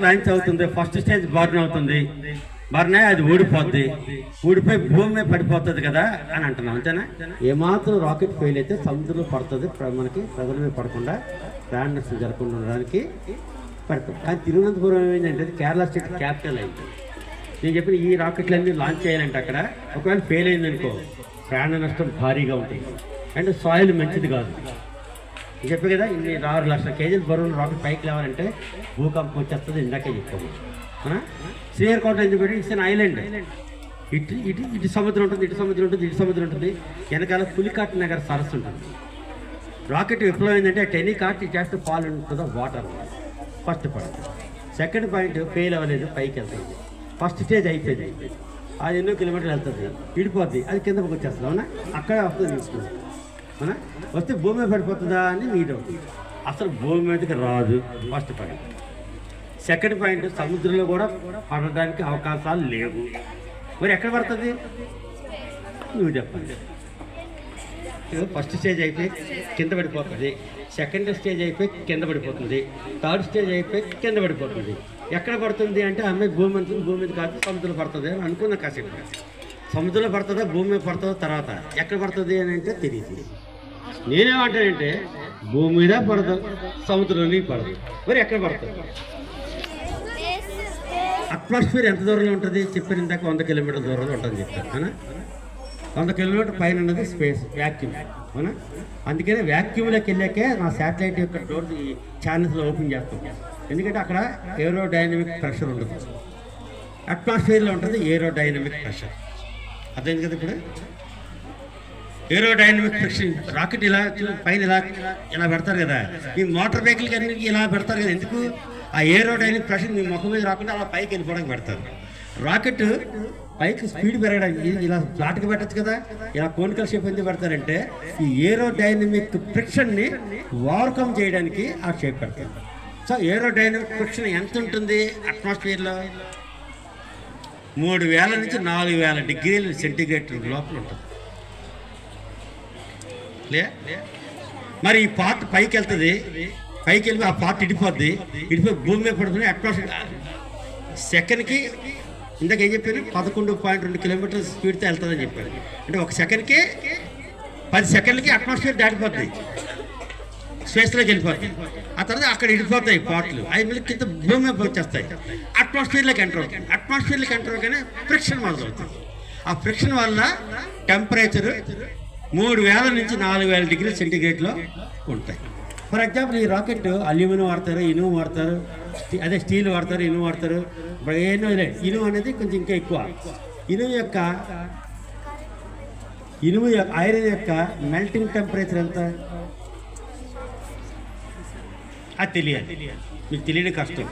Launch అవుతుంది, first stage burn అవుతుంది, burn అయ్యి అది ఊడిపోద్ది, ఊడిపోయి భూమి మీద పడిపోతుంది కదా అని అంటున్నాం, అంతేనా? ఏమాత్రం రాకెట్ ఫెయిల్ అయితే సముద్రంలో పడుతుంది, మనకి ప్రజల మీద పడకుండా ప్రాణ నష్టం జరగకుండా ఉండడానికి పడుతుంది. కానీ తిరువనంతపురం ఏమైందంటే కేరళ స్టేట్ క్యాపిటల్ అయింది. నేను చెప్పిన ఈ రాకెట్లన్నీ లాంచ్ చేయాలంటే అక్కడ ఒకవేళ ఫెయిల్ అయిందనుకో ప్రాణ నష్టం భారీగా ఉంటుంది, అండ్ సాయిల్ మంచిది కాదు. నేను చెప్పే కదా, ఇన్ని 6 లక్షల కేజీల బరువులు రాకెట్ పైకి లేవాలంటే భూకంపం వచ్చేస్తుంది, ఇందాకే చెప్పాము. శ్రీహరికోట ఎందుకు పెట్టి ఇట్స్ ఐలాండ్, ఇటు ఇటు ఇటు సముద్రం ఉంటుంది, ఇటు సముద్రం ఉంటుంది, ఇటు సముద్రం ఉంటుంది, వెనకాల పులికాట్ నగర్ సరస్సు ఉంటుంది. రాకెట్ విప్లవం ఏంటంటే టెనీ కాట్ జస్ట్ ఫాల్ ఉంటుంది water, first point. Second point fail అవ్వలేదు, పైకి వెళ్తుంది. ఫస్ట్ స్టేజ్ అయిపోయింది, అది ఎన్నో కిలోమీటర్లు వెళ్తుంది, విడిపోద్ది, అది కిందకి వచ్చేస్తుంది. అవునా? అక్కడే వస్తుంది తీసుకుంది, అవునా? వస్తే భూమి మీద పడిపోతుందా అని నీ డౌట్. అసలు భూమి మీదకి రాదు, ఫస్ట్ పాయింట్. సెకండ్ పాయింట్, సముద్రంలో కూడా పడడానికి అవకాశాలు లేవు. మరి ఎక్కడ పడుతుంది నువ్వు చెప్పండి. ఫస్ట్ స్టేజ్ అయిపోయి కింద పడిపోతుంది, సెకండ్ స్టేజ్ అయిపోయి కింద పడిపోతుంది, థర్డ్ స్టేజ్ అయిపోయి కింద పడిపోతుంది. ఎక్కడ పడుతుంది అంటే అమ్మాయి భూమి అంటుంది, భూమి మీద కాదు సముద్రంలో పడుతుంది అని అనుకున్న కాసేపు. సముద్రంలో పడుతుందా భూమి మీద పడుతుందో తర్వాత ఎక్కడ పడుతుంది అని అంటే తెలియదు. నేనేమంటానంటే భూమి మీద పడదు, సముద్రంలోని పడదు, మరి ఎక్కడ పడుతుంది? అట్మాస్ఫియర్ ఎంత దూరంలో ఉంటుంది చెప్పారు ఇందాక, 100 కిలోమీటర్ల దూరంలో ఉంటుంది చెప్పారు, అవునా? 100 కిలోమీటర్ పైన ఉన్నది స్పేస్, వ్యాక్యూమ్, అవునా? అందుకనే వ్యాక్యూమ్లోకి వెళ్ళాకే నా శాటిలైట్ యొక్క డోర్ ఈ ఛానల్స్లో ఓపెన్ చేస్తాం, ఎందుకంటే అక్కడ ఏరోడైనమిక్ ప్రెషర్ ఉండదు, అట్మాస్ఫియర్లో ఉంటుంది ఏరోడైనమిక్ ప్రెషర్. అర్థమైంది కదా? ఇప్పుడు ఏరోడైనమిక్ ప్రెషర్ రాకెట్ ఇలా పైన ఇలా పెడతారు కదా, ఈ మోటార్ వెహికల్కి అన్నిటికీ ఇలా పెడతారు కదా, ఎందుకు? ఆ ఏరోడైనమిక్ ప్రెషర్ మీ ముఖం మీద రాకుండా అలా పైకి వెళ్ళిపోవడానికి పెడతారు. రాకెట్ పైకి స్పీడ్ పెరగడానికి ఇలా ఫ్లాట్గా పెట్టచ్చు కదా, ఇలా కోనికల్ షేప్ ఎందుకు పెడతారంటే ఈ ఏరోడైనమిక్ ఫ్రిక్షన్ని ఓవర్కమ్ చేయడానికి ఆ షేప్ పెడతారు. సో ఏరోడైనమిక్ ఫ్రిక్షన్ ఎంత ఉంటుంది అట్మాస్ఫియర్లో? 3000 నుంచి 4000 డిగ్రీల సెంటీగ్రేడ్ లోపల ఉంటుంది. మరి ఈ పార్ట్ పైకి వెళ్తుంది, పైకి వెళ్ళి ఆ పార్ట్ ఇడిపోద్ది, ఇడిపోయి భూమి మీద పడుతుంది. అట్మాస్ఫియర్ సెకండ్కి ఇందాక ఏం చెప్పాను, 11.2 కిలోమీటర్ల స్పీడ్తో వెళ్తుందని చెప్పాను. అంటే ఒక సెకండ్కి 10 సెకండ్లకి అట్మాస్ఫియర్ దాటిపోద్ది, స్పేస్లోకి వెళ్ళిపోద్ది. ఆ తర్వాత అక్కడ ఇడిపోతాయి పార్ట్లు, అవి మళ్ళీ కింద భూమి మీద వచ్చేస్తాయి, అట్మాస్ఫియర్లోకి ఎంటర్ అవుతుంది. అట్మాస్ఫియర్లోకి ఎంటర్ అవగానే ఫ్రిక్షన్ మొదలవుతుంది. ఆ ఫ్రిక్షన్ వల్ల టెంపరేచర్ 3000 నుంచి 4000 డిగ్రీల సెంటీగ్రేడ్లో ఉంటాయి. ఫర్ ఎగ్జాంపుల్ ఈ రాకెట్ అల్యూమినియం వాడతారు, ఇనుము వాడతారు, అదే స్టీల్ వాడతారు, ఇనుము వాడతారు. ఇప్పుడు ఏమో ఇనుము అనేది కొంచెం ఇంకా ఎక్కువ. ఇనుము ఐరన్ యొక్క మెల్టింగ్ టెంపరేచర్ ఎంత అది తెలియాలి, మీకు తెలియడం కష్టం.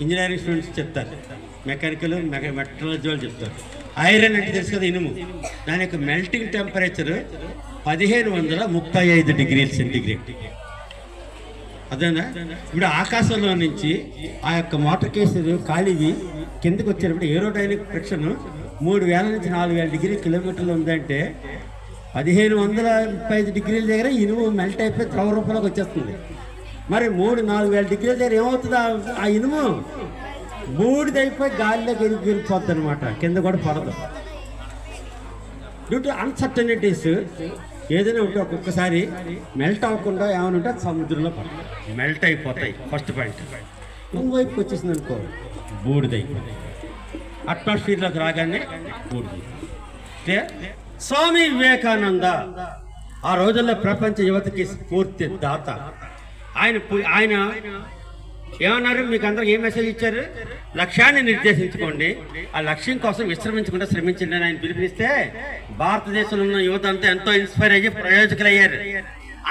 ఇంజనీరింగ్ స్టూడెంట్స్ చెప్తారు, మెకానికల్ మెట్రాలజీ వాళ్ళు చెప్తారు. ఐరన్ అంటే తెలుసు కదా, ఇనుము, దాని యొక్క మెల్టింగ్ టెంపరేచర్ 1535 డిగ్రీల సెంటీగ్రేడ్. అదేనా? ఇప్పుడు ఆకాశంలో నుంచి ఆ యొక్క మోటార్ కేసులు ఖాళీవి కిందకి వచ్చేటప్పుడు ఏరోడైనమిక్ ఫ్రిక్షన్ 3000 నుంచి 4000 డిగ్రీ కిలోమీటర్లు ఉందంటే 1535 డిగ్రీల దగ్గర ఇనుము మెల్ట్ అయిపోయి ద్రవ రూపంలోకి వచ్చేస్తుంది. మరి 3-4000 డిగ్రీల దగ్గర ఏమవుతుంది? ఆ ఇనుము బూడిదైపోయి గాలిలోకి వెళ్ళిపోద్ది అనమాట, కింద కూడా పడదు. డ్యూ టు అన్సర్టనిటీస్ ఏదైనా ఉంటే ఒక్కొక్కసారి మెల్ట్ అవ్వకుండా ఏమైనా ఉంటే సముద్రంలో పడతాయి, మెల్ట్ అయిపోతాయి. First point. ఇంకోవైపుకి వచ్చేసింది అనుకో బూడిదైపోతాయి, అట్మాస్ఫియర్లోకి రాగానే బూడిద. స్వామి వివేకానంద ఆ రోజుల్లో ప్రపంచ యువతకి స్ఫూర్తి దాత. ఆయన ఏమన్నారు? మీకు అందరికి ఏం మెసేజ్ ఇచ్చారు? లక్ష్యాన్ని నిర్దేశించుకోండి, ఆ లక్ష్యం కోసం విశ్రమించకుండా శ్రమించండి అని ఆయన పిలుపునిస్తే భారతదేశంలో ఉన్న యువత అంతా ఎంతో ఇన్స్పైర్ అయ్యి ప్రయోజకులయ్యారు,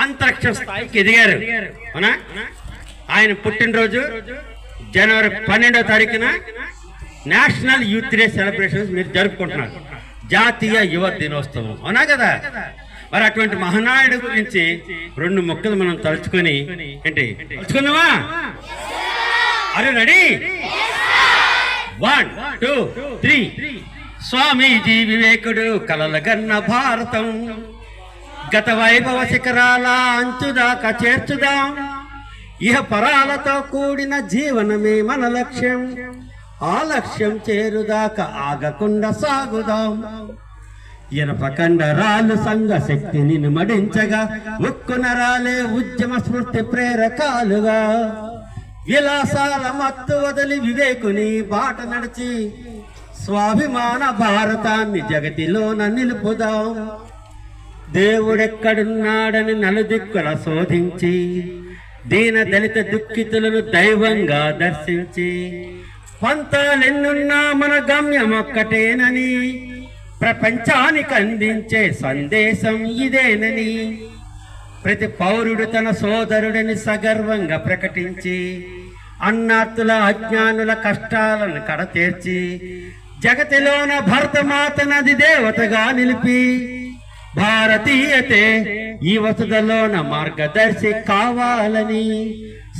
అంతరిక్ష స్థాయికి ఎదిగారు. అవునా? ఆయన పుట్టినరోజు జనవరి 12వ తారీఖున నేషనల్ యూత్ డే సెలబ్రేషన్స్ మీరు జరుపుకుంటున్నారు, జాతీయ యువ దినోత్సవం. అవునా కదా? మరి అటువంటి మహానాయుడు గురించి 2 మొక్కలు మనం తలుచుకొని ఏంటి తలుచుకుందామా? అరే రెడీ? 1, 2, 3. స్వామీజీ వివేకుడు కలలగన్న భారతం గత వైభవ శిఖరాల అంచుదాకా చేర్చుదాం, ఇహ పరాలతో కూడిన జీవనమే మన లక్ష్యం. ఆ లక్ష్యం చేరుదాకా ఆగకుండా సాగుదాం. ఇనపకండరాలు సంఘ శక్తిని మడించగా, ఉక్కు నరాలే ఉద్యమ స్ఫూర్తి ప్రేరకాలుగా, విలాసాల మత్తు వదిలి వివేకుని బాట నడిచి, స్వాభిమాన భారతాన్ని జగతిలోన నిలుపుదాం. దేవుడెక్కడున్నాడని నలుదిక్కుల శోధించి, దీన దళిత దుఃఖితులను దైవంగా దర్శించి, పంతాలెన్నున్నా మన గమ్యం ఒక్కటేనని ప్రపంచానికి అందించే సందేశం ఇదేనని ప్రతి పౌరుడు తన సోదరుడిని సగర్వంగా ప్రకటించి, అన్నార్తుల అజ్ఞానుల కష్టాలను కడతీర్చి, జగతిలోన భరతమాత నది దేవతగా నిలిపి, భారతీయతే ఈ వసుదలోన మార్గదర్శి కావాలని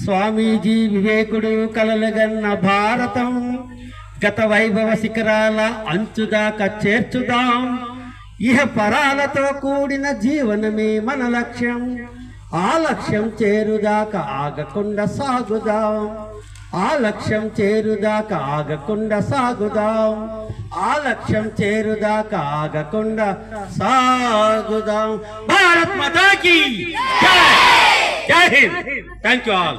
స్వామీజీ వివేకుడు కలలుగన్న భారతం గత వైభవ శిఖరాల అంచుదాకా చేర్చుదాం. ఇహ పరాలతో కూడిన జీవనమే మన లక్ష్యం. ఆ లక్ష్యం చేరుదాకా ఆగకుండా సాగుదాం. ఆ లక్ష్యం చేరుదాకా ఆగకుండా సాగుదాం. ఆ లక్ష్యం చేరుదాకా ఆగకుండా సాగుదాం. భారత్ మాతా కీ జై. జై హింద్. Thank you all.